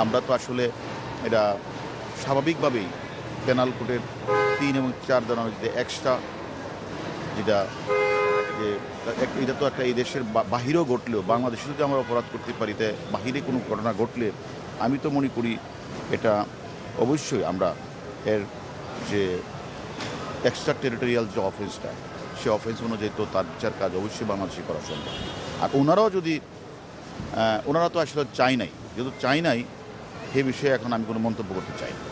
আমরা তো আসলে এটা স্বাভাবিকভাবেই পেনাল কোডের 3 এবং 4 ধারার যে এক্সট্রা যেটা যে এটা তো একটা এই দেশের বাহিরেও ঘটলেও বাংলাদেশে যদি আমরা অপরাধ করতে পারি, তাই বাহিরে কোনো ঘটনা ঘটলে আমি তো মনে করি এটা অবশ্যই আমরা এর যে এক্সট্রা টেরিটোরিয়াল যে অফেন্সটা, সে অফেন্স অনুযায়ী তো তার বিচার কাজ অবশ্যই বাংলাদেশে করা সম্ভব। আর ওনারা তো আসলে চাই নাই, যেহেতু চাই নাই সে বিষয়ে এখন আমি কোনো মন্তব্য করতে চাই না।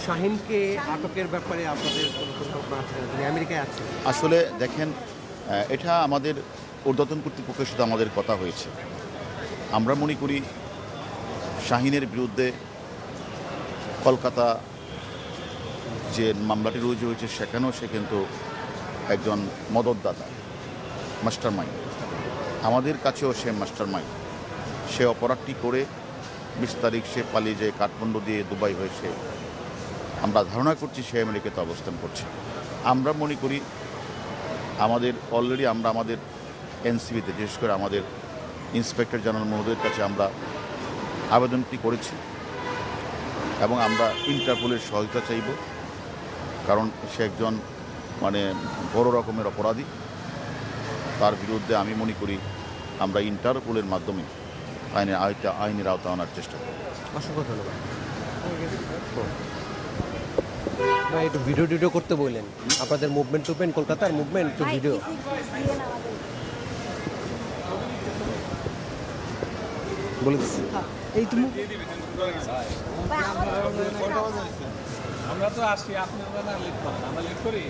শাহীনকে আটকের ব্যাপারে আপনাদের কোনো পরিকল্পনা আছে? তিনি আমেরিকায় আছেন। আসলে দেখেন, এটা আমাদের ঊর্ধ্বতন কর্তৃপক্ষের সাথে আমাদের কথা হয়েছে। আমরা মনে করি শাহীনের বিরুদ্ধে কলকাতা যে মামলাটি রুজু হয়েছে সেখানেও সে কিন্তু একজন মদতদাতা, মাস্টার মাইন্ড। আমাদের কাছেও সে মাস্টার মাইন্ড। সে অপরাধটি করে 20 তারিখ সে পালিয়ে যায় কাঠমান্ডু দিয়ে দুবাই হয়েছে। আমরা ধারণা করছি সে আমেরিকাতে অবস্থান করছে। আমরা মনে করি আমাদের অলরেডি আমরা আমাদের এনসিবিতে, বিশেষ করে আমাদের ইন্সপেক্টর জেনারেল মহোদয়ের কাছে আমরা আবেদনটি করেছি এবং আমরা ইন্টারপোলের সহায়তা চাইব, কারণ সে একজন বড় রকমের অপরাধী। তার বিরুদ্ধে আমি মনে করি আমরা ইন্টারপোলের মাধ্যমে আইনের আওতা আনার চেষ্টা করব। অসংখ্য ধন্যবাদ। একটু ভিডিও করতে বললেন, আপনাদের মুভমেন্ট টুভমেন্ট, কলকাতার মুভমেন্ট, একটু ভিডিও বলে দিচ্ছি। এই তুমি আমরা তো আসি, আপনি আমরা লেট করেন, আমরা লেট করি।